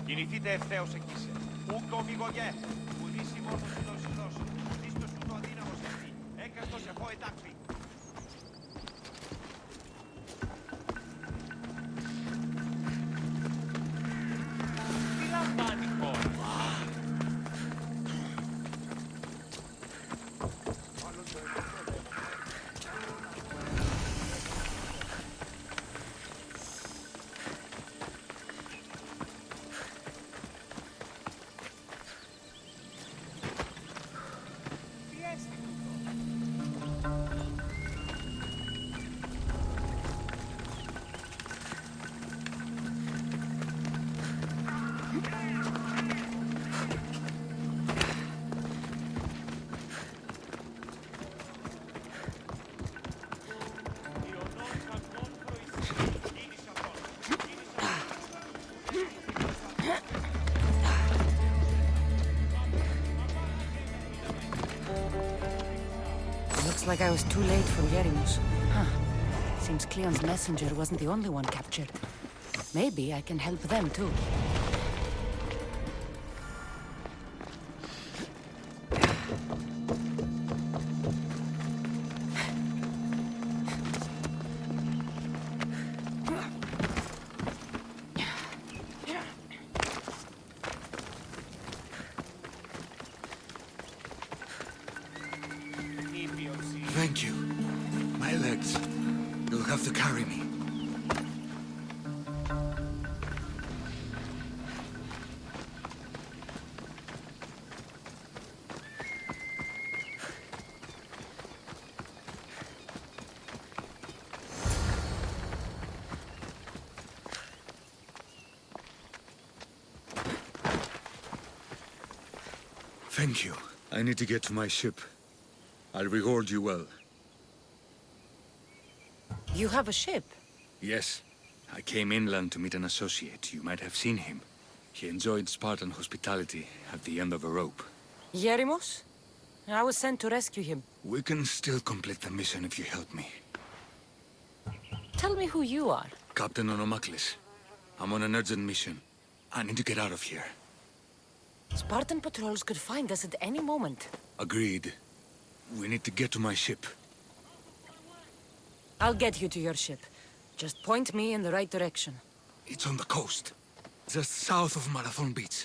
Κινηθείτε ευθέως εκεί. Ούκο μηγογέ. Πουλήσει μόνο συλλός. Δίστος του το αδύναμος εκεί. Έκαστος εγώ ετάκτη. Τι λαμβάνει χώρα. Looks like I was too late for Yerimus. Huh. Seems Cleon's messenger wasn't the only one captured. Maybe I can help them too. Thank you. My legs. You'll have to carry me. Thank you. I need to get to my ship. I'll reward you well. You have a ship? Yes. I came inland to meet an associate. You might have seen him. He enjoyed Spartan hospitality at the end of a rope. Yerimos? I was sent to rescue him. We can still complete the mission if you help me. Tell me who you are. Captain Onomaklis. I'm on an urgent mission. I need to get out of here. Spartan patrols could find us at any moment. Agreed. We need to get to my ship. I'll get you to your ship. Just point me in the right direction. It's on the coast. Just south of Marathon Beach.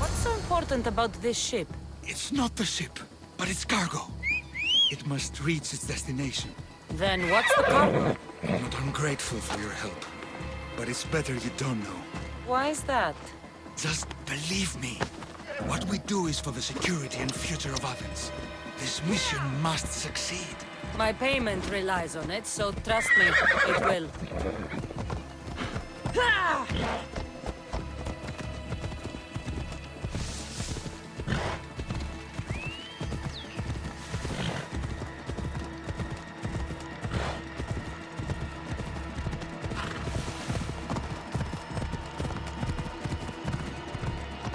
What's so important about this ship? It's not the ship, but its cargo. It must reach its destination. Then what's the cargo? I'm not ungrateful for your help, but it's better you don't know. Why is that? Just believe me. What we do is for the security and future of Athens. This mission must succeed. My payment relies on it, so trust me, it will.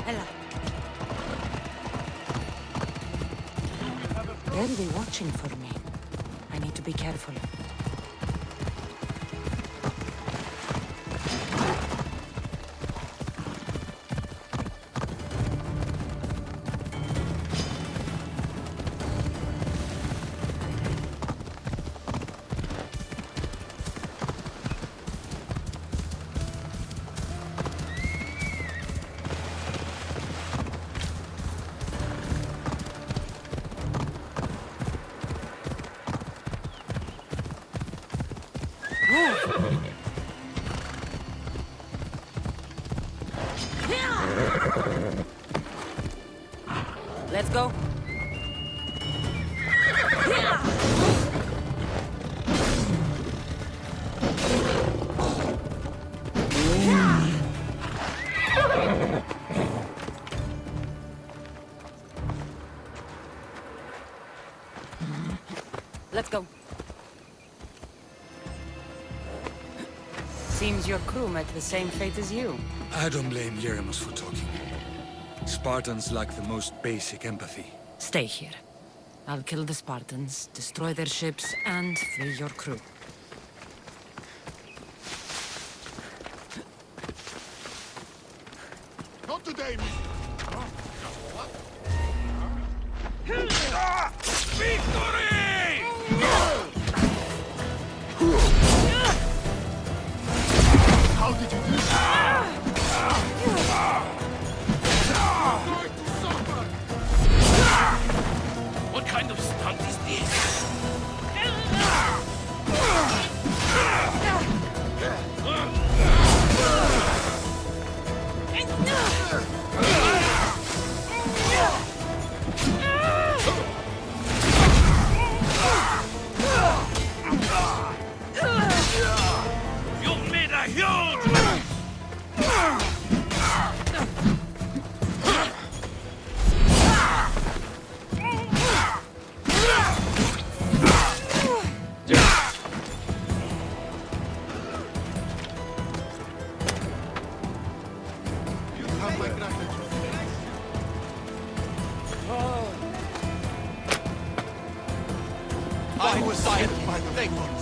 Ella. They'll be watching for me. I need to be careful. Let's go. Let's go. Seems your crew met the same fate as you. I don't blame Yeremus for talking. Spartans lack the most basic empathy. Stay here. I'll kill the Spartans, destroy their ships, and free your crew. Not today, miss. How did you do that? What kind of stunt is this? You made a huge... You have my gratitude. I was sent by the Thegons.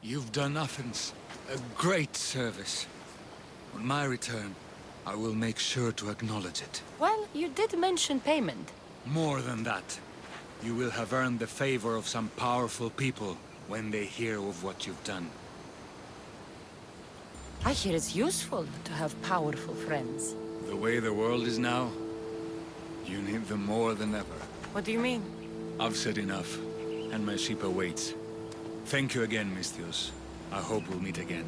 You've done Athens a great service. On my return, I will make sure to acknowledge it. Well, you did mention payment. More than that, you will have earned the favor of some powerful people when they hear of what you've done. I hear it's useful to have powerful friends. The way the world is now, you need them more than ever. What do you mean? I've said enough, and my ship awaits. Thank you again, Misthios. I hope we'll meet again.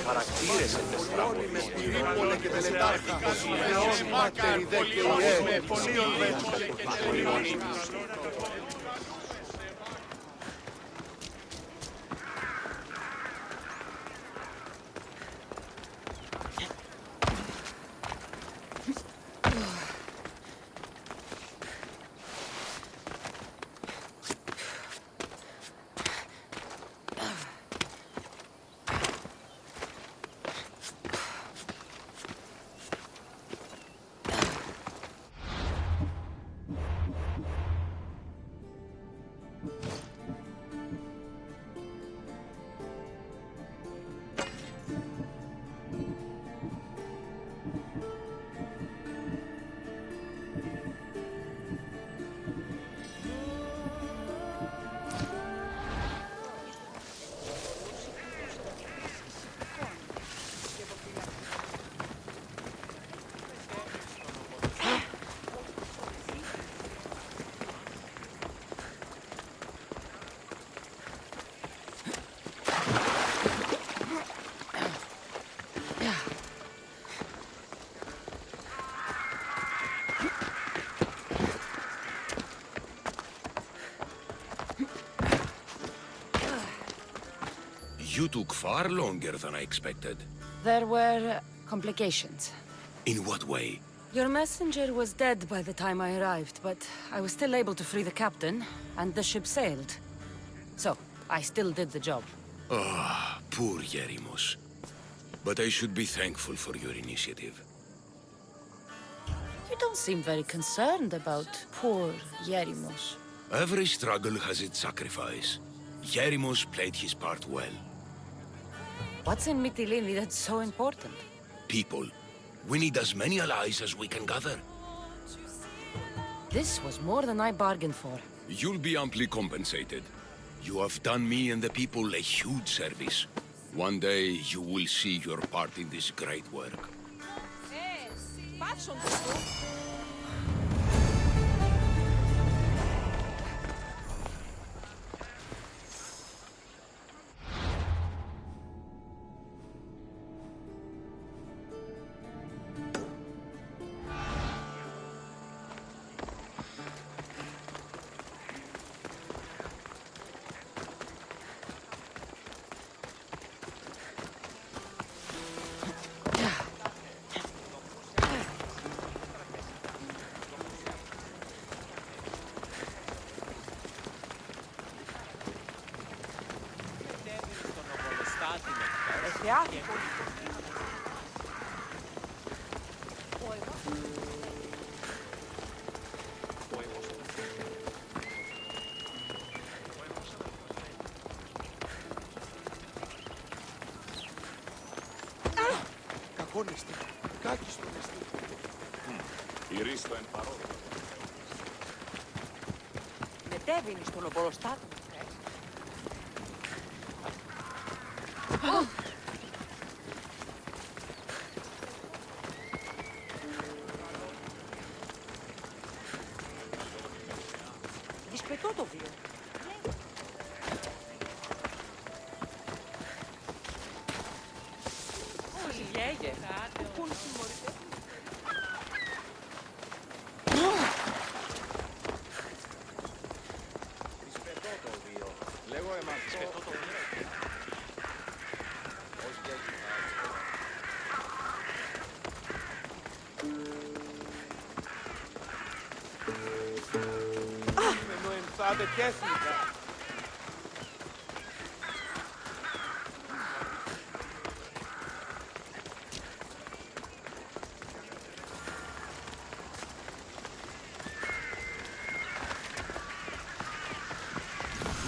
Χαρακτήρες εντεστράπολοι. Τρίπολε και τελετάρχα. Θεός μάτερη δε και ουέ. You took far longer than I expected. There were complications. In what way? Your messenger was dead by the time I arrived, but I was still able to free the captain, and the ship sailed. So, I still did the job. Ah, poor Yerimos. But I should be thankful for your initiative. You don't seem very concerned about poor Yerimos. Every struggle has its sacrifice. Yerimos played his part well. What's in Mytilene that's so important? People. We need as many allies as we can gather. This was more than I bargained for. You'll be amply compensated. You have done me and the people a huge service. One day, you will see your part in this great work. Κακόνεστη. Κάκιστον εστί. Ηρίστο εν παρόδο. Μετέβηνε στον ομπολοστάτο. Δισπετώ το βίο. Όχι, λέγε. Πού είναι συμμορείτε.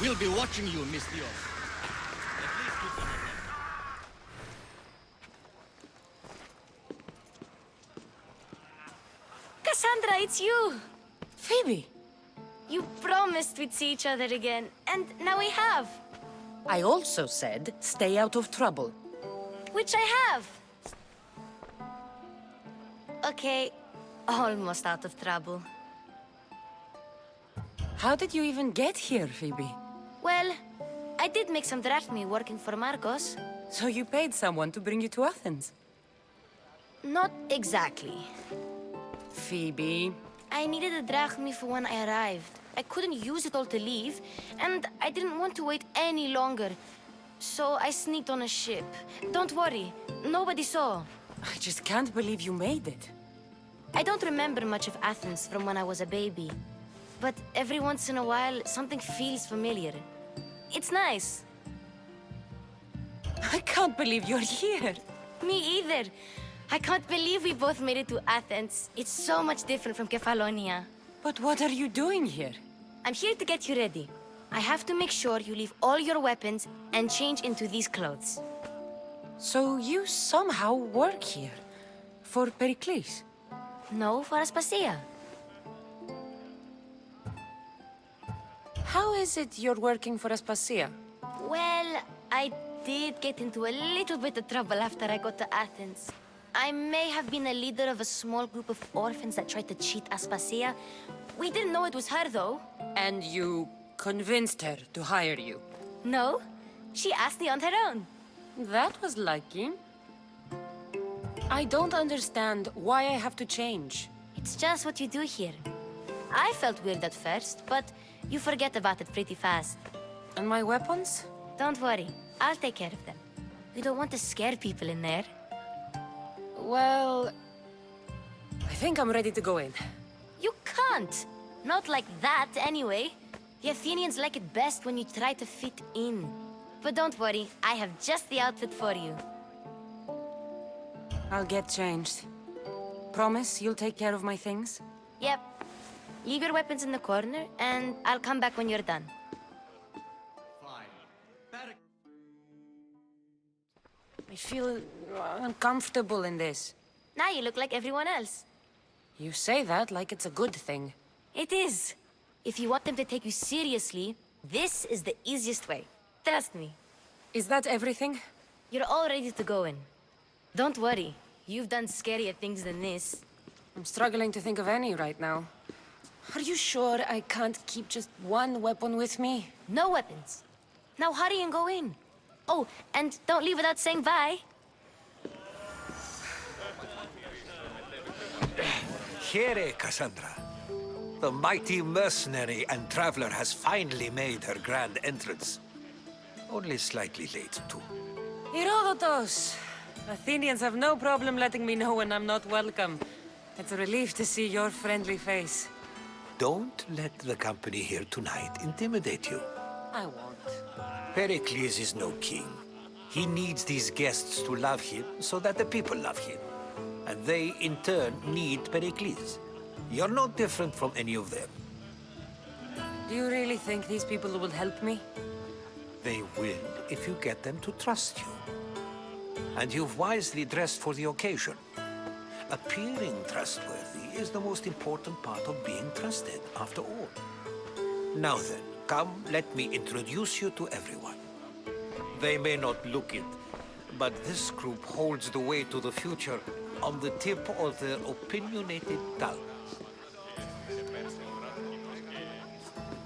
We'll be watching you, Miss Dios. Cassandra, it's you! Phoebe! You promised we'd see each other again, and now we have. I also said, stay out of trouble. Which I have. Okay, almost out of trouble. How did you even get here, Phoebe? Well, I did make some drachmi working for Marcos. So you paid someone to bring you to Athens? Not exactly. Phoebe. I needed a drachmi for when I arrived. I couldn't use it all to leave, and I didn't want to wait any longer. So I sneaked on a ship. Don't worry, nobody saw. I just can't believe you made it. I don't remember much of Athens from when I was a baby. But every once in a while, something feels familiar. It's nice. I can't believe you're here. Me either. I can't believe we both made it to Athens. It's so much different from Kefalonia. But what are you doing here? I'm here to get you ready. I have to make sure you leave all your weapons and change into these clothes. So you somehow work here? For Pericles? No, for Aspasia. How is it you're working for Aspasia? Well, I did get into a little bit of trouble after I got to Athens. I may have been a leader of a small group of orphans that tried to cheat Aspasia. We didn't know it was her, though. And you convinced her to hire you? No, she asked me on her own. That was lucky. I don't understand why I have to change. It's just what you do here. I felt weird at first, but you forget about it pretty fast. And my weapons? Don't worry, I'll take care of them. We don't want to scare people in there. Well, I think I'm ready to go in. You can't! Not like that, anyway. The Athenians like it best when you try to fit in. But don't worry, I have just the outfit for you. I'll get changed. Promise you'll take care of my things? Yep. Leave your weapons in the corner, and I'll come back when you're done. I feel uncomfortable in this. Now you look like everyone else. You say that like it's a good thing. It is. If you want them to take you seriously, this is the easiest way. Trust me. Is that everything? You're all ready to go in. Don't worry. You've done scarier things than this. I'm struggling to think of any right now. Are you sure I can't keep just one weapon with me? No weapons. Now hurry and go in. Oh, and don't leave without saying bye. Here, Cassandra. The mighty mercenary and traveler has finally made her grand entrance. Only slightly late, too. Herodotus! Athenians have no problem letting me know when I'm not welcome. It's a relief to see your friendly face. Don't let the company here tonight intimidate you. I won't. Pericles is no king. He needs these guests to love him so that the people love him. And they, in turn, need Pericles. You're no different from any of them. Do you really think these people will help me? They will if you get them to trust you. And you've wisely dressed for the occasion. Appearing trustworthy is the most important part of being trusted, after all. Now then, come, let me introduce you to everyone. They may not look it, but this group holds the way to the future on the tip of their opinionated tongues.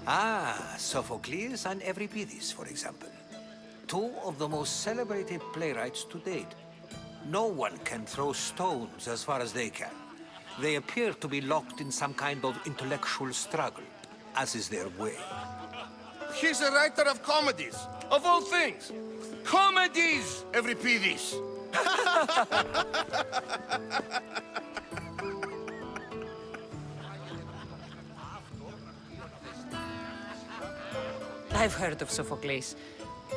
Ah, Sophocles and Euripides, for example. Two of the most celebrated playwrights to date. No one can throw stones as far as they can. They appear to be locked in some kind of intellectual struggle, as is their way. He's a writer of comedies, of all things. Comedies, Euripides. I've heard of Sophocles.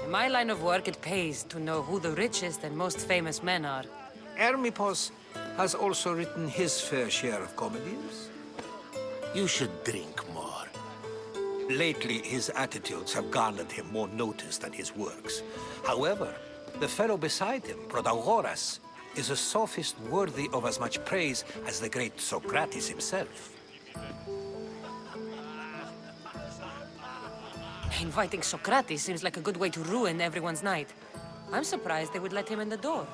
In my line of work, it pays to know who the richest and most famous men are. Hermippos has also written his fair share of comedies. You should drink more. Lately, his attitudes have garnered him more notice than his works. However, the fellow beside him, Protagoras, is a sophist worthy of as much praise as the great Socrates himself. Inviting Socrates seems like a good way to ruin everyone's night. I'm surprised they would let him in the door.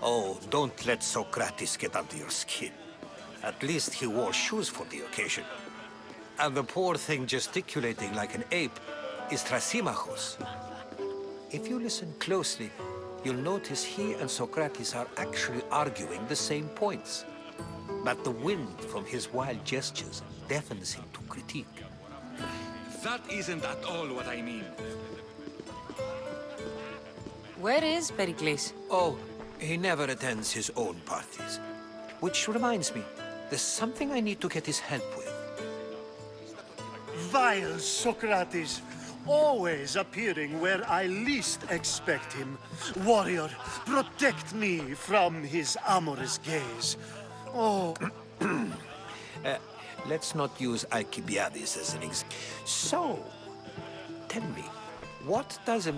Oh, don't let Socrates get under your skin. At least he wore shoes for the occasion. And the poor thing gesticulating like an ape is Thrasymachos. If you listen closely, you'll notice he and Socrates are actually arguing the same points. But the wind from his wild gestures deafens him to critique. That isn't at all what I mean. Where is Pericles? Oh, he never attends his own parties. Which reminds me, there's something I need to get his help with. Vile Socrates, always appearing where I least expect him. Warrior, protect me from his amorous gaze. Oh. Let's not use Alcibiades as an example. So, tell me, what does a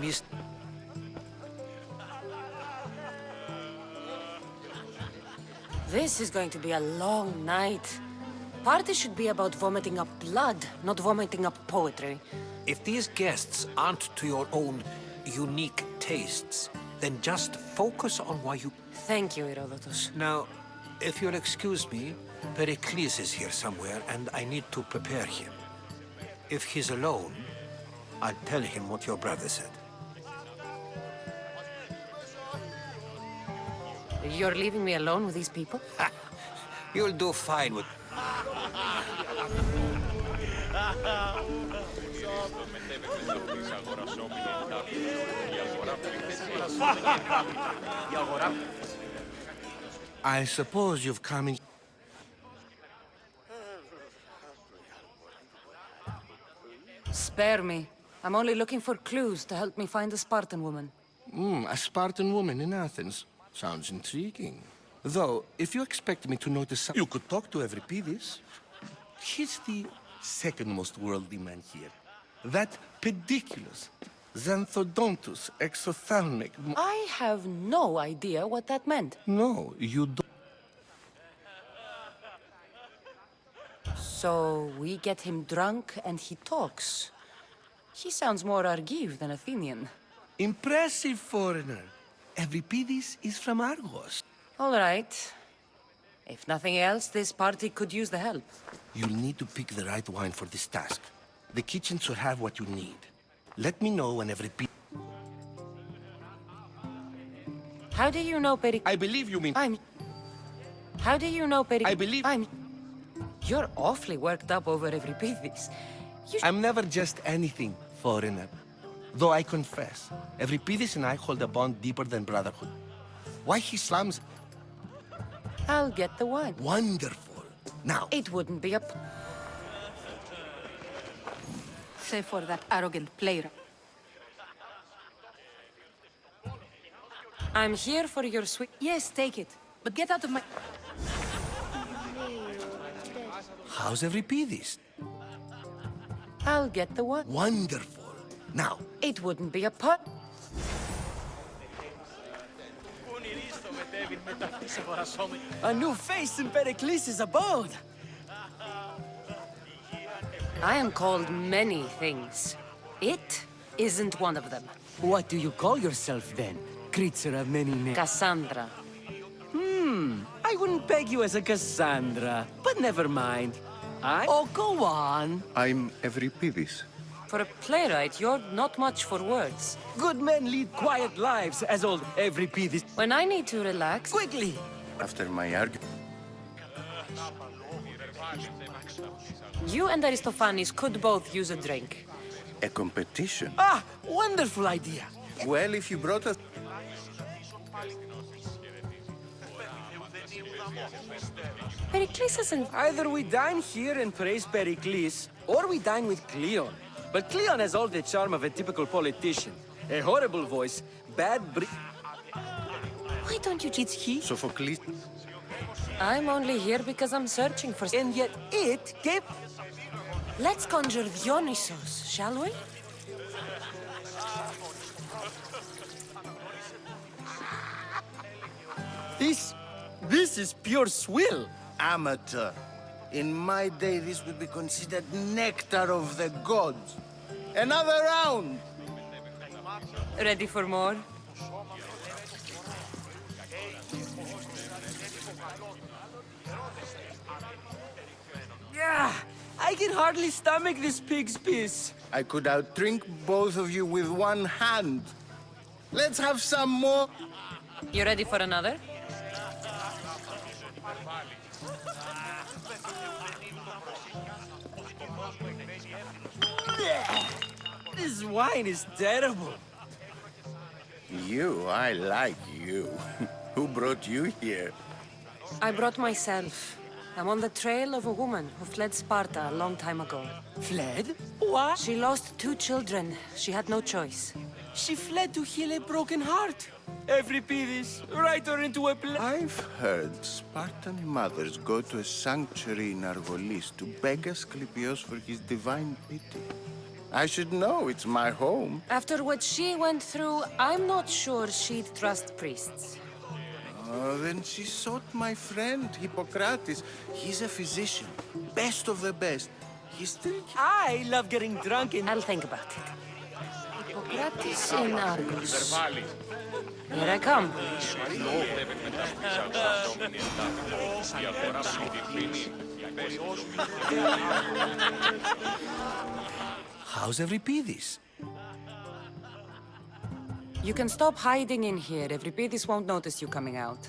This is going to be a long night. Party should be about vomiting up blood, not vomiting up poetry. If these guests aren't to your own unique tastes, then just focus on why you... Thank you, Herodotus. Now, if you'll excuse me, Pericles is here somewhere, and I need to prepare him. If he's alone, I'll tell him what your brother said. You're leaving me alone with these people? You'll do fine with... I suppose you've come in... Spare me. I'm only looking for clues to help me find a Spartan woman. A Spartan woman in Athens. Sounds intriguing. Though, if you expect me to notice something... You could talk to Euripides. He's the second most worldly man here. That pediculous, xanthodontus, exophthalmic... I have no idea what that meant. No, you don't. So we get him drunk and he talks. He sounds more Argive than Athenian. Impressive foreigner. Euripides is from Argos. All right. If nothing else, this party could use the help. You'll need to pick the right wine for this task. The kitchen should have what you need. Let me know when Euripides... How do you know Pericles? I believe you mean... How do you know Pericles? I believe... You're awfully worked up over Euripides. I'm never just anything, foreigner. Though I confess, Euripides and I hold a bond deeper than brotherhood. Why he slams... I'll get the wine. Wonderful. Now... It wouldn't be a... Save for that arrogant player. I'm here for your sweet... Yes, take it. But get out of my... How's Euripides? I'll get the wine. Wonderful. Now... It wouldn't be a pot. A new face in Pericles' abode! I am called many things. It isn't one of them. What do you call yourself then? Creature of many names. Cassandra. I wouldn't peg you as a Cassandra, but never mind. Oh, go on. I'm Euripides. For a playwright, you're not much for words. Good men lead quiet lives, as old Euripides. When I need to relax... Quickly! After my argument... You and Aristophanes could both use a drink. A competition? Ah, wonderful idea. Well, if you brought us... Pericles isn't... Either we dine here and praise Pericles, or we dine with Cleon. But Cleon has all the charm of a typical politician. A horrible voice, bad Why don't you... It's he? Sophocles... I'm only here because I'm searching for... And yet it gave... Let's conjure Dionysos, shall we? This is pure swill. Amateur. In my day, this would be considered nectar of the gods. Another round! Ready for more? Yeah, I can hardly stomach this pig's piss. I could outdrink both of you with one hand. Let's have some more. You ready for another? This wine is terrible. You, I like you. Who brought you here? I brought myself. I'm on the trail of a woman who fled Sparta a long time ago. Fled? What? She lost 2 children. She had no choice. She fled to heal a broken heart. Euripides, write her into a play. I've heard Spartan mothers go to a sanctuary in Argolis to beg Asclepios for his divine pity. I should know, it's my home. After what she went through, I'm not sure she'd trust priests. Oh, then she sought my friend, Hippocrates. He's a physician, best of the best. He's still... I love getting drunk and... I'll think about it. Hippocrates in Argos. Here I come. How's Euripides? You can stop hiding in here. Euripides won't notice you coming out.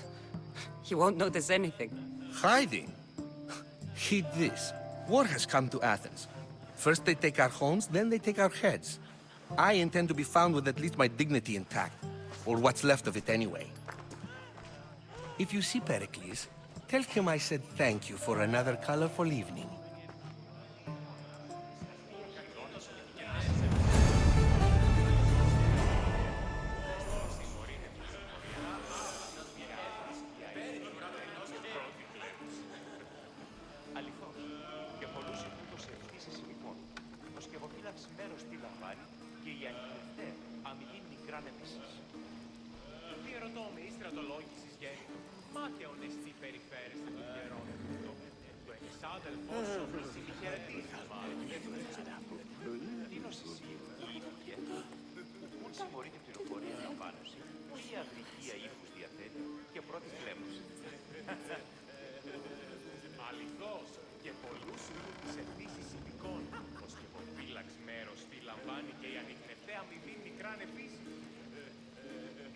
He won't notice anything. Hiding? Heed this. War has come to Athens. First they take our homes, then they take our heads. I intend to be found with at least my dignity intact. Or what's left of it anyway. If you see Pericles, tell him I said thank you for another colorful evening.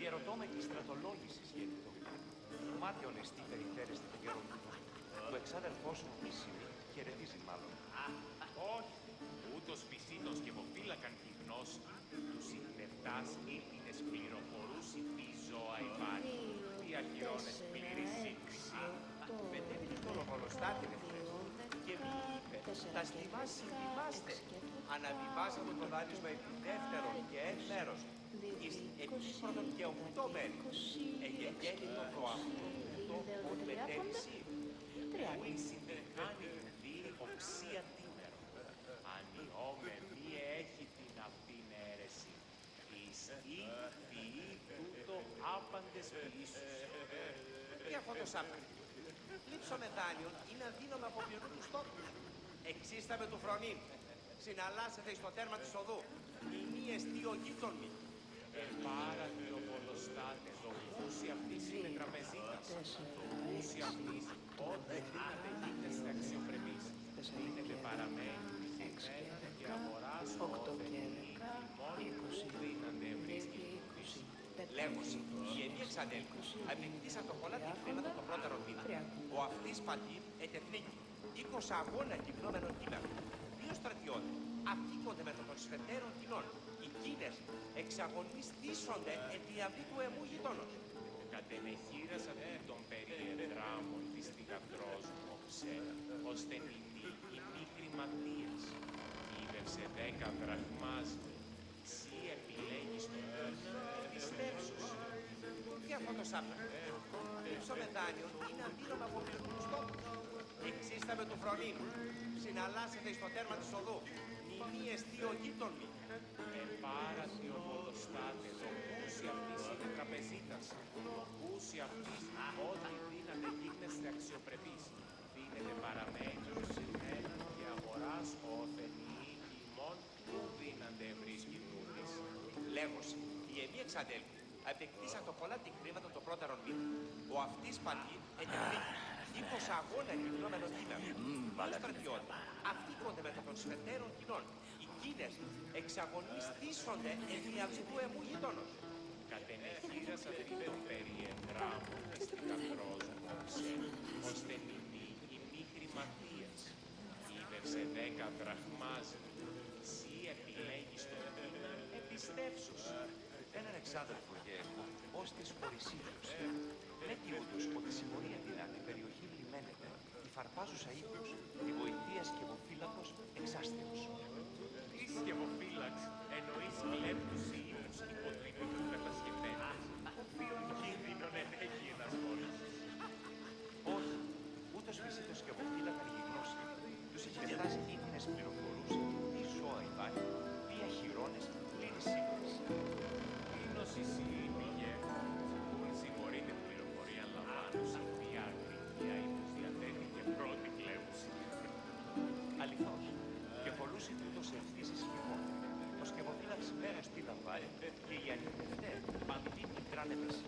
Διαρωτώ με τη στρατολόγηση σχετικό. Μάτιον εστί περιφέρεστε το καιρό του. Το εξάδελφός μου Μισήμη χαιρετίζει μάλλον. Όχι, ούτως φυσίτος και υποφύλακαν τη γνώση. Τους ειρηνευτάς ήλπινες πληροφορούσι τι ζώα υπάρχει. Τι αρχιώνες πλήρη σύγκριση. Μετέβη το λογολοστάτη εχθές και μη είπε, τα στιβά συμβιβάστε. Αναβιβάσαμε το δάνεισμα επί δεύτερον και μέρος. Εις επί πρώτον και 8 μέρη. Εγεγέννητο το αυτό το ότι μετέβηση. Που η συνδεχάνη δει οψία τίμερο. Ανιώμε μη έχει την αυτήν αίρεση. Πιστή ποιή τούτο άπαντες ποιήσους. Τι αυτό το σάπα. Λείψω με δάνειον είναι αδύναμο από πληρού του στόχου. Εξίσταμε του φρονήν. Συναλλάσσεται στο τέρμα της οδού. Η μη εστί ο γείτον μη. Πάρα ο πολλοστάτε, το γούσι αυτής είναι τραπεζίτας. Το γούσι αυτής, ό,τι δίνεται γίνεστε αξιοπρεπής. Δίνεται παραμένει, δίνεται και αγοράς όφελη. Μόνοι που δίνονται βρίσκει τους. Λέγωση, οι ενοί εξαδέλφους απεκτήσαν το πολλά τη χρήματα το πρώτερο μήνα. Ο αυτής πατή ετεθνίκη. 20 αγώνα γυμνόμενων κείμενων. 2 στρατιώτες. Αυτοί κοντεύεται των σφετέρων κοινών. Οι Κίνες εξαγωνιστήσονται επί αυλή του εμού γειτόνος. Κατενεχείρας αυτή των περιεδράμων της θυγατρός μου όψε, ώστε νηδεί η μικρή Ματίας. Κύβευσε 10 δραχμάζε. Σύ επιλέγεις τον τύχη της τέψους. Τι αυτό το σάπα. Λείψω με δάνειον είναι αντίλογα από πληρού του στόχου. Εξίσταμε του φρονήν. Συναλλάσσεται στο τέρμα της οδού. Μη εστί ο γείτον μη. Επάραθη ο ποδοστάτε, το γούσι αυτής είναι τραπεζίτας. Το γούσι αυτής, ό,τι δύναται γίνεστε αξιοπρεπείς. Δίνεται παραμένει, έναν και αγοράς όφελη, ημών που δύνανται βρίσκει τούτης. Λέγωση, οι ενοί εξαδέλφοι απεκτήσαν το πολλά τη χρήματα το πρώτερο μήνα. Ο αυτής πατή ετεχνίκη. 20 αγώνα γυμνόμενων κείμενων. 2 στρατιώτες. Αυτοί κοντεύεται των σφετέρων κοινών. Οι Κίνες εξαγωνιστήσονται επί αυλή του εμού γειτόνος. κατενεχείρας αυτήν τον περιεγράμμο μυστικά πρόσβαση, ώστε νηνή η μη χρηματίας, είδευσε 10 δραχμάς, σύ επιλέγεις τον κύμα, εμπιστεύσου. Έναν εξάδελφο και έχω, ως της Ορυσίφιος. Λέγει ούτως ότι συμμορία δυνάτη περιοχή λιμένεται, η φαρπάζουσα ύπνος, τη βοηθεία σκευοφύλακος εξάστεως. Τι σκευοφύλαξ, εννοείς κλέπτους ή ύμνους υποτρύπητους κατασκευέντες, οποίον κίνδυνον ενέχει ένας μόνος. Όχι, ούτως φυσί το σκευοφύλακα η γνώση. Τους είχε φτάσει ύμνες πληροφορούσε τι ζώα υπάρχει, τι αχυρώνες, πλήρης ύμνες. Ίνος εσύ πήγε, πουν συμμορείται πληροφορία λαμβάνουση, ποια αγρήθεια ύμνους διαθέτει και πρώτη κλέβουση. Αληθώς, και πολλούς τούτος ευθύς ισχυρό. Το σκευοφύλαξ μέρος τι λαμβάνει και οι ανοιχτευτέ, αντί μικρά νεπεσί.